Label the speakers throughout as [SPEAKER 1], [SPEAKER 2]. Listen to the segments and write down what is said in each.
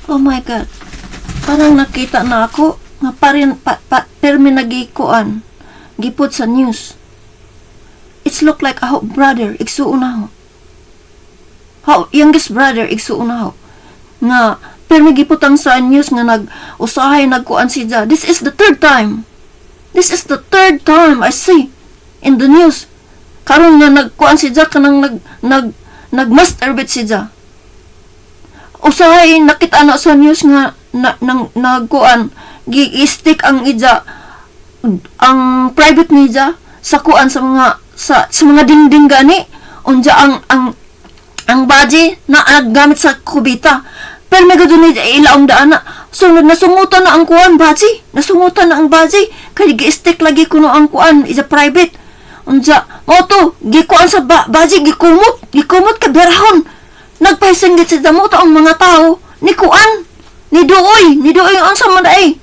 [SPEAKER 1] Oh my God. Parang nakita na ako nga permi nagikuan. Gipot sa news. It's look like a brother, igsuon na ho. Youngest brother, igsuon na ho. Nga, permi giputang sa news nga nag-usahay, nagkuan siya. This is the third time. This is the third time I see in the news. Karon nga nagkuan siya, kanang nag-masturbate siya. Usahay, nakita na sa news nga, nagkuan, gi-stick ang ija, ang private niya, sa kuan sa mga dingding gani, unja ang baji na gamit sa kubita. Pero may gado niya ilaong daan na. Sunod, nasungutan na ang kuan, baji. Nasungutan na ang baji. Kaya gi-stick lagi kuno ang kuan, isa private. Unja, moto, gikuan sa baji, gikumot ka berahon. Nagpahisinggit sa moto ang mga tao. Ni kuan, ni duoy ang sama na eh.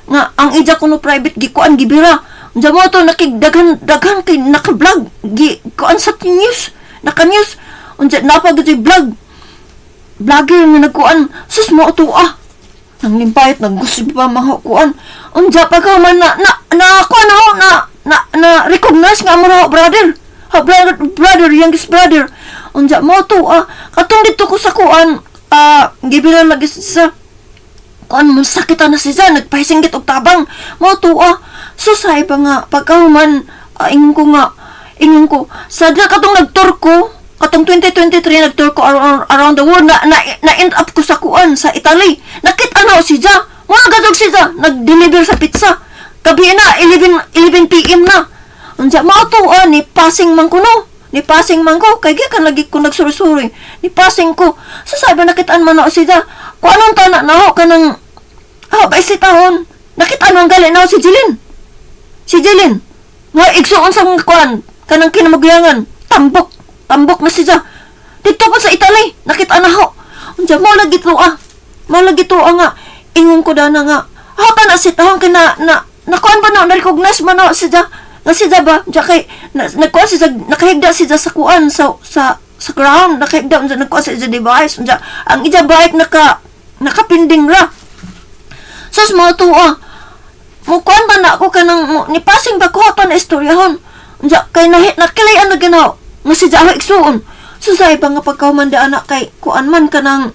[SPEAKER 1] Nga, ang ija kuno private, gikuan, gibira. Unja moto, nakigdagan kay naka-vlog. Gikuan sa news, naka-news. Unja, napagato'y vlog. Vlogger nga nagkuan, sus mo ito nang limpayat, naggusto pa mga kuan. Unja, pagka man na recognize nga mo na brother. Brother, youngest brother. Unja, mo ito katong dito ko sa kuan, gibilan lagi sa kuan, masakitan na siya, nagpahisinggit og tabang. Mo ito susay pa nga, pagka man, ingon ko, sadya katong nagtour ko, katong 2023 nag-tour ko around the world na end up ko sa kuan sa Italy. Nakita na si Ja. Mo nagadog si Ja, nag-deliver sa pizza. Gabi na 11 PM na. Unsa mao to ni passing man ko no. Ni passing man ko kay gikan lagi ko nagsurusuri. Ni passing ko. So sabi nakitaan man na si Ja. Kung anong tana na ho kanang ba si tahon. Nakita man gali na si Jilin. Si Jilin. Nga igsuon sa mga kuan kanang kinamagyangan. Tambok na siya. Dito po sa Italy, nakita na ho. Unja, mo lagi to nga. Ingon ko na nga. Ka na si tahong nakuan ba na, na-recognize man na siya. Na siya ba? Diya kay, nagkuan siya, nakahigda siya sa kuan, sa ground, nakahigda, unja, nagkuan siya device. Unja, ang ija bike nakapinding ra. Sus, mo to Mukuan ba na ako kanang, ni passing ba ko pa na istoryahon. Unja, kay nakilayan na ganaw. Nga si Jaro iksuon. Susay pa nga pagkaumanda anak kay kuan man ka ng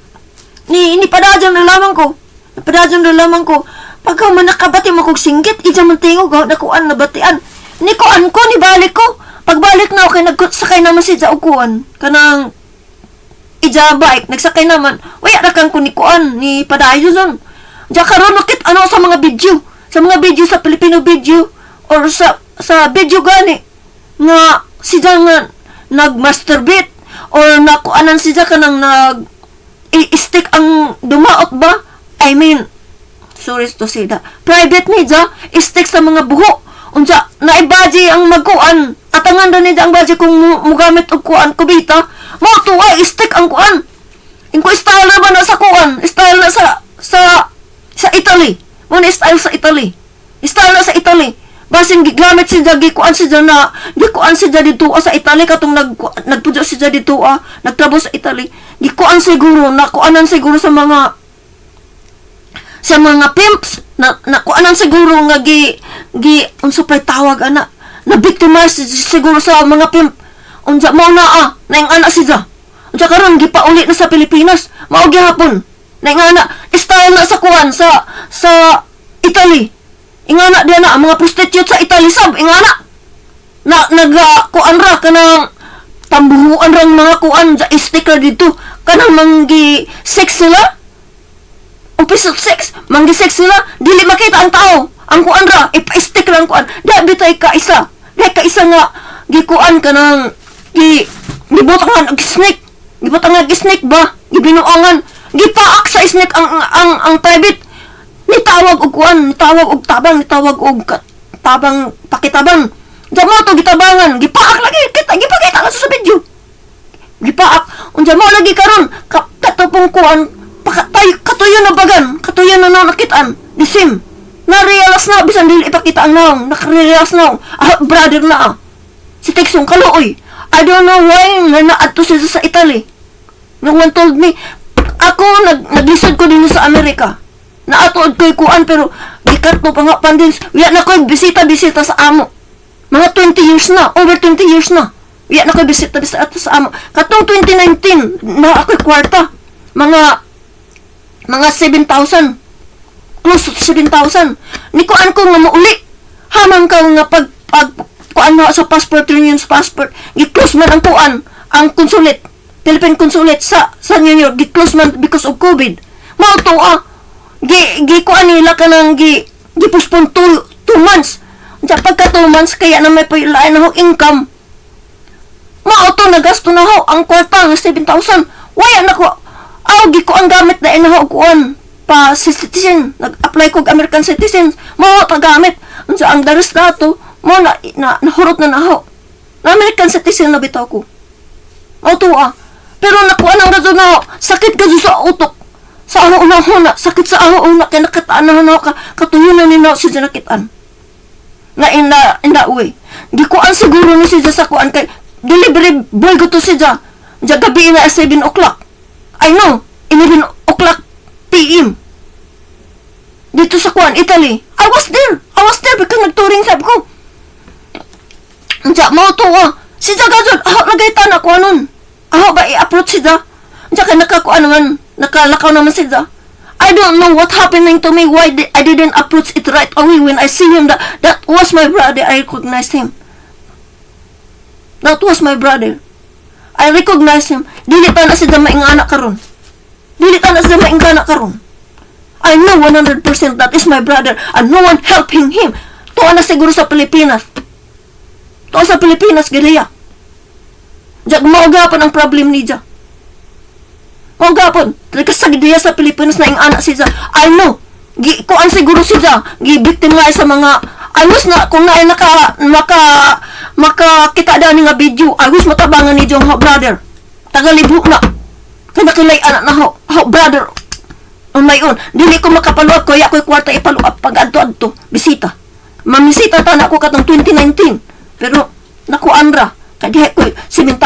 [SPEAKER 1] ni padadyan na lamang ko. Pagkauman nakabati mo kong singgit, ija man tingog na kuan na batian. Ni kuan ko, ni balik ko. Pagbalik na ako kay nagsakay naman si Jaro kuan. Kanang ija bike, nagsakay naman. Waya na kang ko ni kuan, ni padadyan. Diya karon nakit ano sa mga video. Sa mga video sa Filipino video or sa video gani nga si Jaro nga nag-masturbate or nakuanan siya ka nang i-stick ang dumaot ba? I mean, sorry to say that. Private niya, i-stick sa mga buho. Unsa, naibaji ang magkuan. Atangan doon niya ang baji kung mugamit og kuan, kubita. Mo tuwa, i-stick ang kuan. Ingko style na ba na sa kuan? Style na sa Italy. Muna style sa Italy. Style na sa Italy. Basin gigamit siya, gikuan siya dito sa Italy, katong nagpudyo siya dito, nagtrabo sa Italy. Gikuan siguro, nakuanan siguro sa mga pimps, nakuanan siguro nga unsa pa'y tawag, na-victimize siguro sa mga pimp. Unsa mo naing ana siya. Unsa karon gipauli na sa Pilipinas, mao gihapon. Naing ana, style na sa kuan, sa Italy. Ingana dia na ang mga prostitute sa Italy sab ingana nagkuan ra kanang tambuhuan ra mga kuan sa sticker dito kanang manggi sex sila umpisa sex manggi sex sila dili makita ang tao ang kuan ra ipa-stick lang kuan da bitay ka isa nga gikuan kanang gibutangan og snake ba gibinuangan gipaak sa snake ang private. Nitawag og tabang, tabang pakitabang. Diyan mo to gitabangan, gipaak lagi, gipakita ka sa video. Gipaak, unja mo lagi karon, katupong kuan, katuyo na bagan, katuyo na nakitaan, disim. Na-realize na, bisan dili ipakita ang naong, nakarealize na, brother na si Teksong Kaluoy. I don't know why, na-add to siya sa Italy. No one told me, ako naglisod ko din sa Amerika. Naatuod ko'y kuan pero gikat no pa nga pandins. Wiya na ko'y bisita sa amo. Mga 20 years na, over 20 years na. Wiya na ko'y bisita sa amo. Katong 2019 na ako'y kwarta. Mga 7,000. Close to 7,000. Ni kuan ko nga mauli. Hamang ka nga pag kuan na sa passport renewal passport. Gi-close man ang kuan, ang consulate. Philippine Consulate sa New York, gi-close man because of COVID. Mao to kuan nila ka nang gi-postpone 2 months. Diya pagka 2 months, kaya na may pailain na ho income. Mao to nagasto na ho, ang kwarta ng 7,000. Waya na ko, gi ko ang gamit na ho kuan, pa citizen. Nag-apply ko American citizen. Mao ta gamit. Diya ang daras dato, mo nahurot na ho. Na American citizen na bitaw ko. Mao to Pero nakuha ng razon na ho, sakit ka sa utok. Sa una-una, sakit sa una, kaya nakataan na ho ka, katuyunan ni na siya nakitaan. Na in the way. Di ko ang siguro ni siya sa kuan kay delivery boy ko to siya. Diya gabi na 7 o'clock. I know, 11 o'clock PM. Dito sa kuan, Italy. I was there because nagturing sabi ko. Diya, mo to siya gazod, nagaytan ako anon. Ba i-approach siya? Diya ka nakakuan naman, nakalakaw naman siya. I don't know what happening to me, why I didn't approach it right away when I see him. That was my brother, I recognized him. That was my brother. I recognized him. Dili ta na siya maingana karon. I know 100% that is my brother and no one helping him. Tuwa na siguro sa Pilipinas. Giliya. Diya, maugapon ang problem ni Diya. Maugapon. Kasagid niya sa Pilipinas na yung anak siya. I know. Kuan siguro siya. Gi-victim nga sa mga... I wish na, kung na makakita daan nga video, I wish matabangan ni Diyo ang brother. Tagalibo na. Kaya kilay anak na brother. On my own. Dili ko makapaluap ko. Ako'y kwarta ipaluap pag adto-adto. Bisita. Mamisita ta na ako katong 2019. Pero, nakuan ra. Kaya ko $7,000.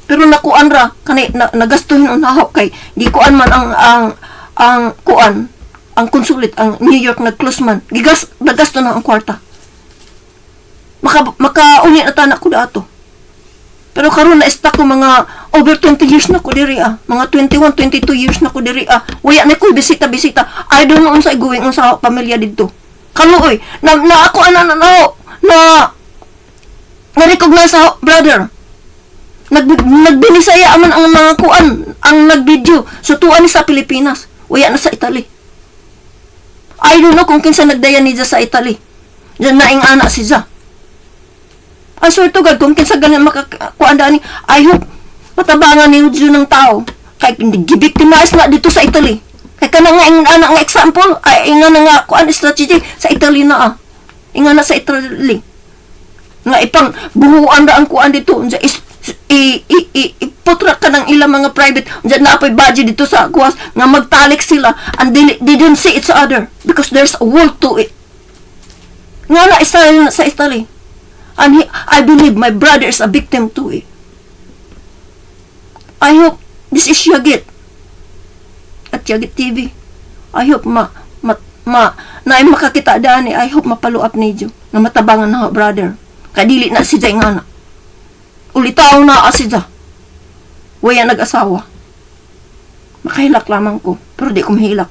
[SPEAKER 1] Pero nakuan ra kanay nagastuhin on haho kay di kuan man ang kuan ang consulate ang New York nag-close man. Nagasto na ang kwarta. Maka-uni na tanak ko dato. Pero karon na stuck ko mga over 20 years na ko diri Mga 21, 22 years na ko diri Waya na ko bisita. I don't know unsa going on sa pamilya didto. Kaluoy na ako na-recognize sa brother. Nagbinisaya aman ang mga kuan, ang nag-video. So, tuan ni sa Pilipinas. Waya na sa Italy. I don't know kung kinsa nagdayan niya sa Italy. Diyan na ing anak siya. I swear to God, kung kinsa ganyan makakuan daan ni, I hope matabangan ni Diyo ng tao. Kaya gibictimize na dito sa Italy. Kaya ka na nga ing anak nga example, ay nga na nga kuan strategy sa Italy na Inga na sa Italy. Nga ipang buhuan na ang kuan dito. Iputra ka ng ilang mga private. Diyan na apay budget dito sa kuwas. Nga magtalik sila. And they didn't see each other. Because there's a wall to it. Nga na isa sa Italy. And I believe my brother is a victim to it. I hope this is Yagit. At Yagit TV. I hope na makakita daan I hope mapaluap ni Diyo na matabangan na brother. Kadili na siya yung anak. Ulitaw na siya. Waya nag-asawa. Makahilak lamang ko, pero di ko mahilak.